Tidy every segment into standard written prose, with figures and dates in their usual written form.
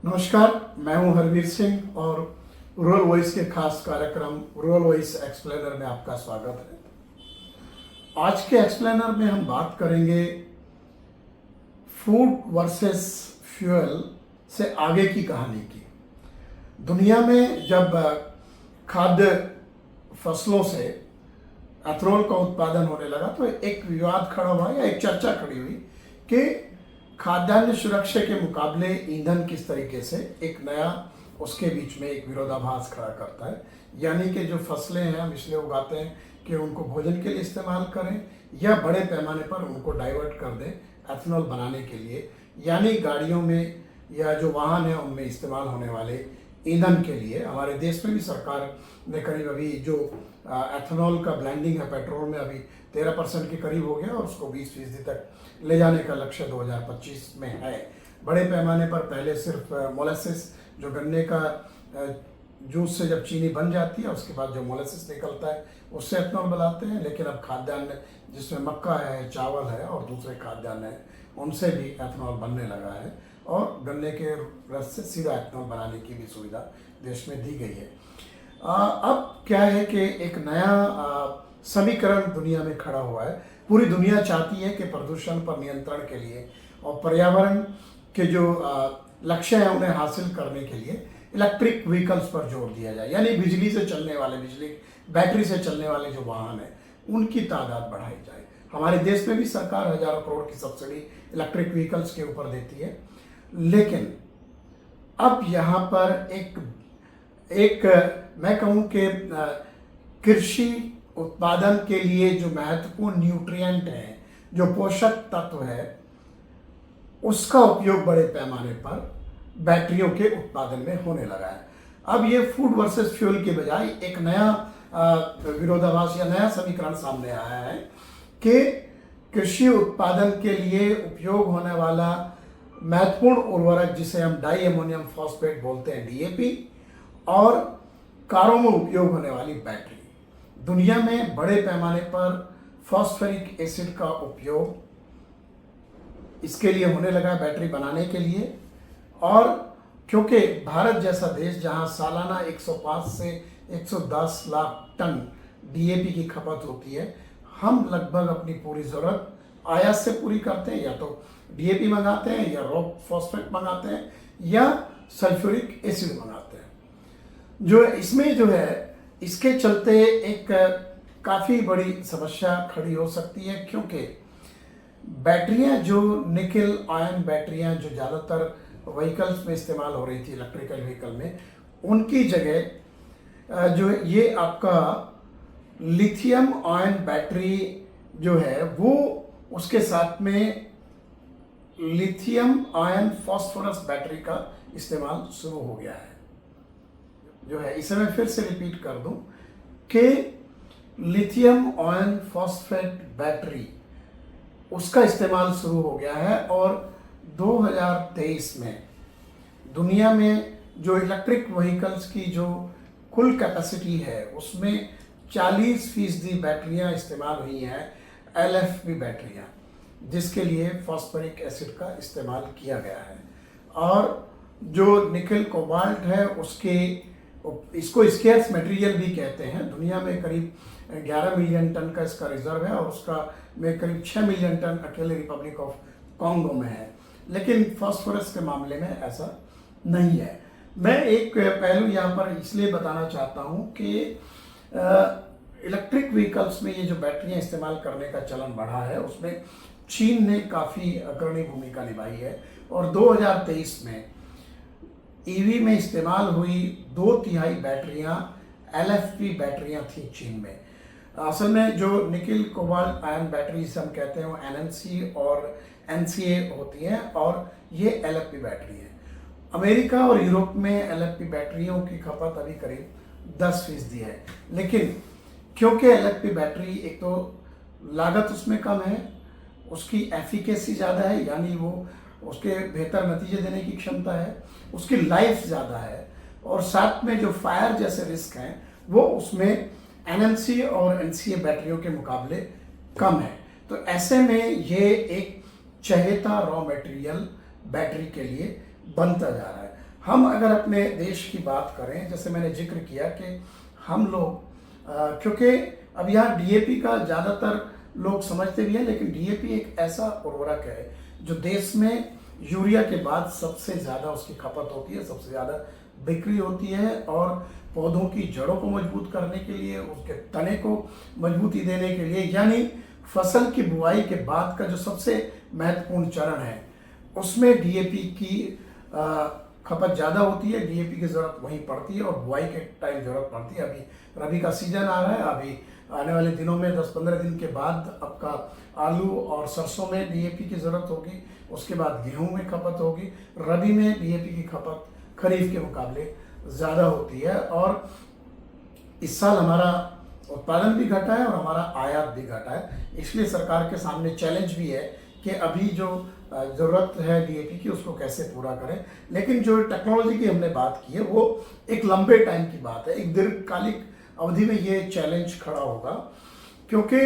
नमस्कार, मैं हूं हरवीर सिंह और रूरल वॉइस के खास कार्यक्रम रूरल वॉइस एक्सप्लेनर में आपका स्वागत है। आज के एक्सप्लेनर में हम बात करेंगे फूड वर्सेस फ्यूल से आगे की कहानी की। दुनिया में जब खाद्य फसलों से एथनॉल का उत्पादन होने लगा तो एक विवाद खड़ा हुआ या एक चर्चा खड़ी हुई कि खाद्यान्न सुरक्षा के मुकाबले ईंधन किस तरीके से एक नया उसके बीच में एक विरोधाभास खड़ा करता है। यानी कि जो फसलें हैं हम इसलिए उगाते हैं कि उनको भोजन के लिए इस्तेमाल करें या बड़े पैमाने पर उनको डाइवर्ट कर दें एथनॉल बनाने के लिए, यानी गाड़ियों में या जो वाहन है उनमें इस्तेमाल होने वाले ईंधन के लिए। हमारे देश में भी सरकार ने करीब अभी जो एथनॉल का ब्लेंडिंग है पेट्रोल में अभी 13% के करीब हो गया और उसको 20% तक ले जाने का लक्ष्य 2025 में है। बड़े पैमाने पर पहले सिर्फ मोलेसिस जो गन्ने का जूस से जब चीनी बन जाती है उसके बाद जो मोलेसिस निकलता है उससे एथनॉल बनाते हैं, लेकिन अब खाद्यान्न जिसमें मक्का है, चावल है और दूसरे खाद्यान्न है उनसे भी एथनॉल बनने लगा है और गन्ने के रस से सीधा एथनॉल बनाने की भी सुविधा देश में दी गई है। अब क्या है कि एक नया समीकरण दुनिया में खड़ा हुआ है। पूरी दुनिया चाहती है कि प्रदूषण पर नियंत्रण के लिए और पर्यावरण के जो लक्ष्य हैं उन्हें हासिल करने के लिए इलेक्ट्रिक व्हीकल्स पर जोर दिया जाए, यानी बिजली से चलने वाले बैटरी से चलने वाले जो वाहन हैं उनकी तादाद बढ़ाई जाए। हमारे देश में भी सरकार हजारों करोड़ की सब्सिडी इलेक्ट्रिक व्हीकल्स के ऊपर देती है, लेकिन अब यहाँ पर एक मैं कहूँ कि कृषि उत्पादन के लिए जो महत्वपूर्ण न्यूट्रिएंट है, जो पोषक तत्व है, उसका उपयोग बड़े पैमाने पर बैटरियों के उत्पादन में होने लगा है। अब ये फूड वर्सेस फ्यूल के बजाय एक नया विरोधाभास या नया समीकरण सामने आया है कि कृषि उत्पादन के लिए उपयोग होने वाला महत्वपूर्ण उर्वरक जिसे हम डाई अमोनियम फॉस्फेट बोलते हैं DAP और कारों में उपयोग होने वाली बैटरी। दुनिया में बड़े पैमाने पर फॉस्फोरिक एसिड का उपयोग इसके लिए होने लगा बैटरी बनाने के लिए, और क्योंकि भारत जैसा देश जहां सालाना 105 से 110 लाख टन DAP की खपत होती है, हम लगभग अपनी पूरी ज़रूरत आयात से पूरी करते हैं। या तो DAP मंगाते हैं या रॉक फॉस्फेट मंगाते हैं या सल्फ्यूरिक एसिड मंगाते हैं। जो इसमें जो है इसके चलते एक काफ़ी बड़ी समस्या खड़ी हो सकती है, क्योंकि बैटरियां जो निकल आयन बैटरियां जो ज़्यादातर व्हीकल्स में इस्तेमाल हो रही थी इलेक्ट्रिकल व्हीकल में, उनकी जगह जो ये आपका लिथियम आयन बैटरी जो है वो उसके साथ में लिथियम आयन फॉस्फोरस बैटरी का इस्तेमाल शुरू हो गया है। जो है इसे मैं फिर से रिपीट कर दूं कि लिथियम आयन फॉस्फेट बैटरी उसका इस्तेमाल शुरू हो गया है और 2023 में दुनिया में जो इलेक्ट्रिक व्हीकल्स की जो कुल कैपेसिटी है उसमें 40% बैटरियां इस्तेमाल हुई हैं LFP बैटरियां, जिसके लिए फॉस्फोरिक एसिड का इस्तेमाल किया गया है। और जो निकल कोबाल्ट है इसको स्केर्स मटेरियल भी कहते हैं। दुनिया में करीब 11 मिलियन टन का इसका रिजर्व है और उसका में करीब 6 मिलियन टन अकेले रिपब्लिक ऑफ कॉन्गो में है, लेकिन फास्फोरस के मामले में ऐसा नहीं है। मैं एक पहलू यहाँ पर इसलिए बताना चाहता हूँ कि इलेक्ट्रिक व्हीकल्स में ये जो बैटरियाँ इस्तेमाल करने का चलन बढ़ा है उसमें चीन ने काफ़ी अग्रणी भूमिका निभाई है और 2023 में EV में इस्तेमाल हुई 2/3 बैटरियां LFP बैटरियां थी चीन में। असल में जो निकल कोबाल्ट आयन बैटरी जिसे हम कहते हैं वो NMC और NCA होती हैं और ये LFP बैटरी है। अमेरिका और यूरोप में LFP बैटरियों की खपत अभी करीब 10% है, लेकिन क्योंकि LFP बैटरी एक तो लागत उसमें कम है, उसकी एफिकेसी ज़्यादा है, यानी वो उसके बेहतर नतीजे देने की क्षमता है, उसकी लाइफ ज़्यादा है और साथ में जो फायर जैसे रिस्क हैं वो उसमें NMC और NCA बैटरियों के मुकाबले कम है। तो ऐसे में ये एक चहेता रॉ मटेरियल बैटरी के लिए बनता जा रहा है। हम अगर अपने देश की बात करें, जैसे मैंने जिक्र किया कि हम लोग क्योंकि अब यहाँ डीएपी का ज़्यादातर लोग समझते भी हैं, लेकिन डीएपी एक ऐसा उर्वरक है जो देश में यूरिया के बाद सबसे ज़्यादा उसकी खपत होती है, सबसे ज़्यादा बिक्री होती है, और पौधों की जड़ों को मजबूत करने के लिए, उसके तने को मजबूती देने के लिए, यानी फसल की बुआई के बाद का जो सबसे महत्वपूर्ण चरण है उसमें डीएपी की खपत ज़्यादा होती है। डीएपी की ज़रूरत वहीं पड़ती है और बुआई के टाइम ज़रूरत पड़ती है। अभी रबी का सीजन आ रहा है, अभी आने वाले दिनों में 10-15 दिन के बाद आपका आलू और सरसों में डीएपी की ज़रूरत होगी, उसके बाद गेहूं में खपत होगी। रबी में डीएपी की खपत खरीफ के मुकाबले ज़्यादा होती है, और इस साल हमारा उत्पादन भी घटा है और हमारा आयात भी घटा है। इसलिए सरकार के सामने चैलेंज भी है कि अभी जो ज़रूरत है डीएपी की उसको कैसे पूरा करें। लेकिन जो टेक्नोलॉजी की हमने बात की है वो एक लंबे टाइम की बात है, एक दीर्घकालिक अवधि में ये चैलेंज खड़ा होगा, क्योंकि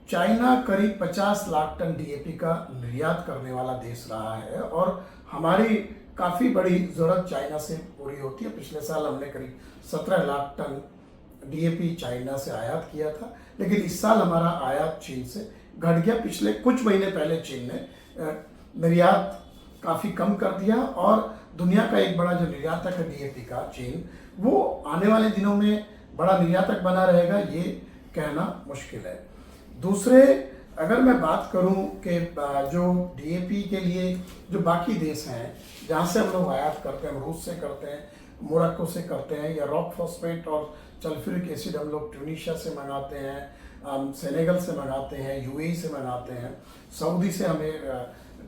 चाइना करीब 50 लाख टन डीएपी का निर्यात करने वाला देश रहा है और हमारी काफ़ी बड़ी ज़रूरत चाइना से पूरी होती है। पिछले साल हमने करीब 17 लाख टन डीएपी चाइना से आयात किया था, लेकिन इस साल हमारा आयात चीन से घट गया। पिछले कुछ महीने पहले चीन ने निर्यात काफ़ी कम कर दिया, और दुनिया का एक बड़ा जो निर्यातक है डीएपी का चीन, वो आने वाले दिनों में बड़ा निर्यातक बना रहेगा, ये कहना मुश्किल है। दूसरे, अगर मैं बात करूं कि जो डीएपी के लिए जो बाकी देश हैं जहां से हम लोग आयात करते हैं, हम रूस से करते हैं, मोरक्को से करते हैं, या रॉक फॉस्फेट और सल्फ्यूरिक एसिड हम लोग ट्यूनीशिया से मंगाते हैं, सेनेगल से मंगाते हैं, यूएई से मंगाते हैं, सऊदी से हमें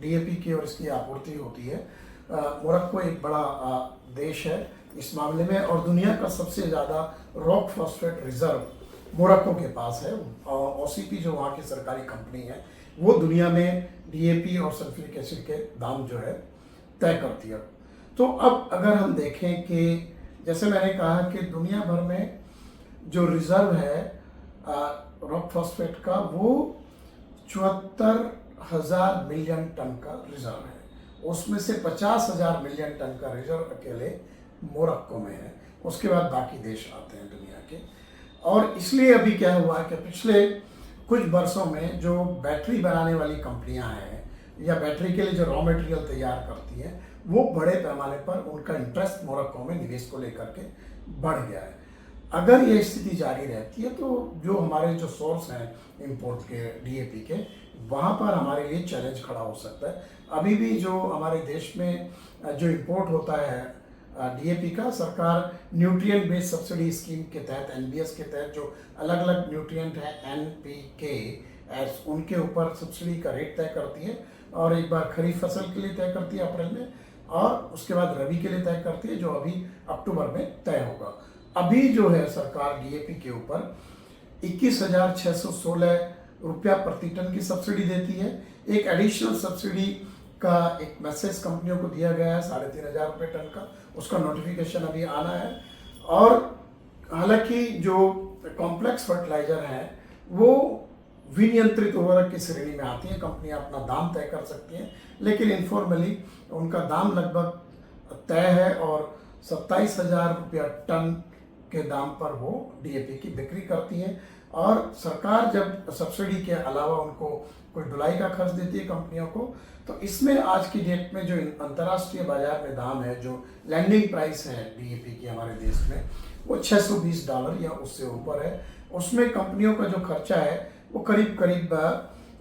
डीएपी की और इसकी आपूर्ति होती है। मोरक्को एक बड़ा देश है इस मामले में, और दुनिया का सबसे ज़्यादा रॉक फॉस्फेट रिजर्व मोरक्को के पास है। ओसीपी जो वहाँ की सरकारी कंपनी है वो दुनिया में डीएपी और सल्फ्यूरिक एसिड के दाम जो है तय करती है। तो अब अगर हम देखें कि जैसे मैंने कहा कि दुनिया भर में जो रिजर्व है रॉक फॉस्फेट का, वो 74,000 मिलियन टन का रिजर्व है। उसमें से 50,000 मिलियन टन का रिजर्व अकेले मोरक्को में है, उसके बाद बाकी देश आते हैं दुनिया के। और इसलिए अभी क्या हुआ कि पिछले कुछ वर्षों में जो बैटरी बनाने वाली कंपनियां हैं या बैटरी के लिए जो रॉ मटेरियल तैयार करती हैं, वो बड़े पैमाने पर उनका इंटरेस्ट मोरक्को में निवेश को लेकर के बढ़ गया है। अगर ये स्थिति जारी रहती है तो जो हमारे जो सोर्स हैं इंपोर्ट के डीएपी के, वहाँ पर हमारे लिए चैलेंज खड़ा हो सकता है। अभी भी जो हमारे देश में जो इंपोर्ट होता है डीएपी का, सरकार न्यूट्रिएंट बेस्ड सब्सिडी स्कीम के तहत, एनबीएस के तहत, जो अलग अलग न्यूट्रिएंट है एनपीके, उनके ऊपर सब्सिडी का रेट तय करती है, और एक बार खरीफ फसल के लिए तय करती है अप्रैल में, और उसके बाद रबी के लिए तय करती है जो अभी अक्टूबर में तय होगा। अभी जो है सरकार डीएपी के ऊपर 21,616 रुपया प्रति टन की सब्सिडी देती है। एक एडिशनल सब्सिडी का एक मैसेज कंपनियों को दिया गया है 3,500 रुपये टन का, उसका नोटिफिकेशन अभी आना है। और हालांकि जो कॉम्प्लेक्स फर्टिलाइजर हैं वो विनियंत्रित उर्वरक की श्रेणी में आती हैं, कंपनियां अपना दाम तय कर सकती हैं, लेकिन इनफॉर्मली उनका दाम लगभग तय है और 27,000 रुपया टन के दाम पर वो डीएपी की बिक्री करती हैं। और सरकार जब सब्सिडी के अलावा उनको कोई ढुलाई का खर्च देती है कंपनियों को, तो इसमें आज की डेट में जो अंतर्राष्ट्रीय बाजार में दाम है, जो लैंडिंग प्राइस है डीएपी की हमारे देश में, वो $620 या उससे ऊपर है। उसमें कंपनियों का जो खर्चा है वो करीब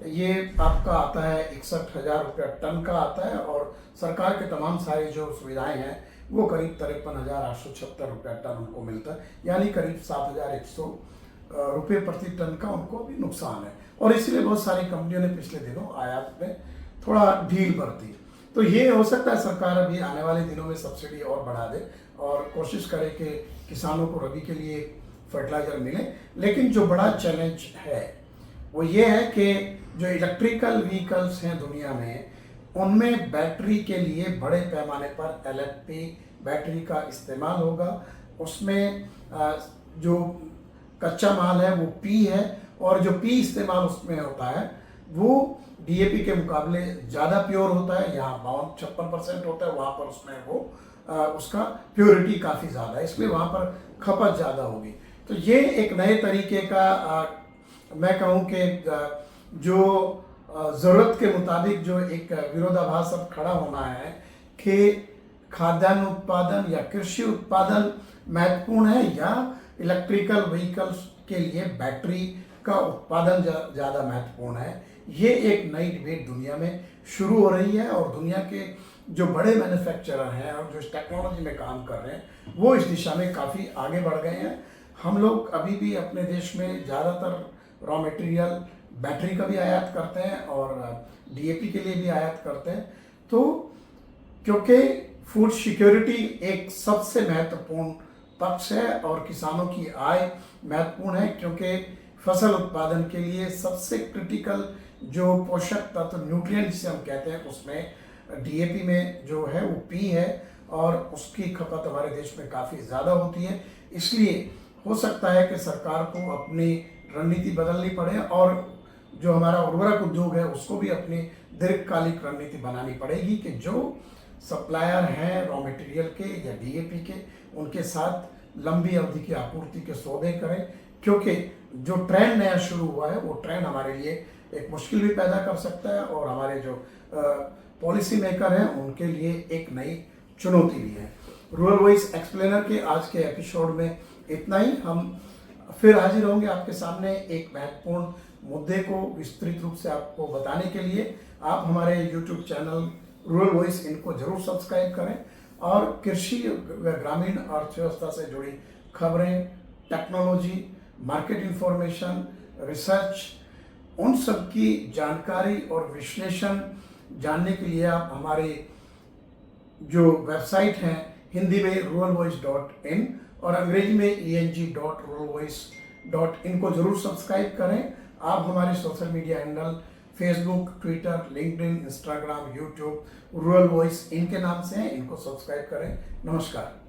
ये आपका आता है 61,000 रुपया टन का आता है, और सरकार के तमाम सारी जो सुविधाएं हैं वो करीब 53,876 रुपया टन उनको मिलता है, यानी करीब 7,100 रुपये प्रति टन का उनको भी नुकसान है। और इसलिए बहुत सारी कंपनियों ने पिछले दिनों आयात में थोड़ा ढील बरती। तो ये हो सकता है सरकार अभी आने वाले दिनों में सब्सिडी और बढ़ा दे और कोशिश करे कि किसानों को रबी के लिए फर्टिलाइजर मिले। लेकिन जो बड़ा चैलेंज है वो ये है कि जो इलेक्ट्रिकल व्हीकल्स हैं दुनिया में, उनमें बैटरी के लिए बड़े पैमाने पर एलएफपी बैटरी का इस्तेमाल होगा। उसमें जो कच्चा माल है वो पी है, और जो पी इस्तेमाल उसमें होता है वो डीएपी के मुकाबले ज़्यादा प्योर होता है। यहाँ 52-56% होता है, वहाँ पर उसमें वो उसका प्योरिटी काफ़ी ज़्यादा है, इसलिए वहाँ पर खपत ज़्यादा होगी। तो ये एक नए तरीके का मैं कहूँ कि जो ज़रूरत के मुताबिक जो एक विरोधाभास अब खड़ा होना है कि खाद्यान्न उत्पादन या कृषि उत्पादन महत्वपूर्ण है या इलेक्ट्रिकल व्हीकल्स के लिए बैटरी का उत्पादन ज़्यादा महत्वपूर्ण है। ये एक नई डिबेट दुनिया में शुरू हो रही है और दुनिया के जो बड़े मैन्युफैक्चरर हैं और जो इस टेक्नोलॉजी में काम कर रहे हैं वो इस दिशा में काफ़ी आगे बढ़ गए हैं। हम लोग अभी भी अपने देश में ज़्यादातर रॉ मटेरियल बैटरी का भी आयात करते हैं और डीएपी के लिए भी आयात करते हैं। तो क्योंकि फूड सिक्योरिटी एक सबसे महत्वपूर्ण पक्ष है और किसानों की आय महत्वपूर्ण है, क्योंकि फसल उत्पादन के लिए सबसे क्रिटिकल जो पोषक तत्व न्यूट्रिएंट जिसे हम कहते हैं उसमें डीएपी में जो है वो पी है और उसकी खपत हमारे देश में काफ़ी ज़्यादा होती है। इसलिए हो सकता है कि सरकार को अपनी रणनीति बदलनी पड़े और जो हमारा उर्वरक उद्योग है उसको भी अपनी दीर्घकालिक रणनीति बनानी पड़ेगी कि जो सप्लायर हैं रॉ मटेरियल के या डीएपी के उनके साथ लंबी अवधि की आपूर्ति के सौदे करें, क्योंकि जो ट्रेंड नया शुरू हुआ है वो ट्रेंड हमारे लिए एक मुश्किल भी पैदा कर सकता है और हमारे जो पॉलिसी मेकर हैं उनके लिए एक नई चुनौती भी है। रूरल वॉइस एक्सप्लेनर के आज के एपिसोड में इतना ही। हम फिर हाजिर होंगे आपके सामने एक महत्वपूर्ण मुद्दे को विस्तृत रूप से आपको बताने के लिए। आप हमारे यूट्यूब चैनल रूरल वॉइस इनको जरूर सब्सक्राइब करें और कृषि व ग्रामीण अर्थव्यवस्था से जुड़ी खबरें, टेक्नोलॉजी, मार्केट इंफॉर्मेशन, रिसर्च, उन सब की जानकारी और विश्लेषण जानने के लिए आप हमारे जो वेबसाइट हैं हिंदी में ruralvoice.in और अंग्रेजी में eng.ruralvoice.in को जरूर सब्सक्राइब करें। आप हमारे social media handle Facebook, Twitter, LinkedIn, Instagram, YouTube rural voice इनके नाम से हैं, इनको सब्सक्राइब करें। नमस्कार।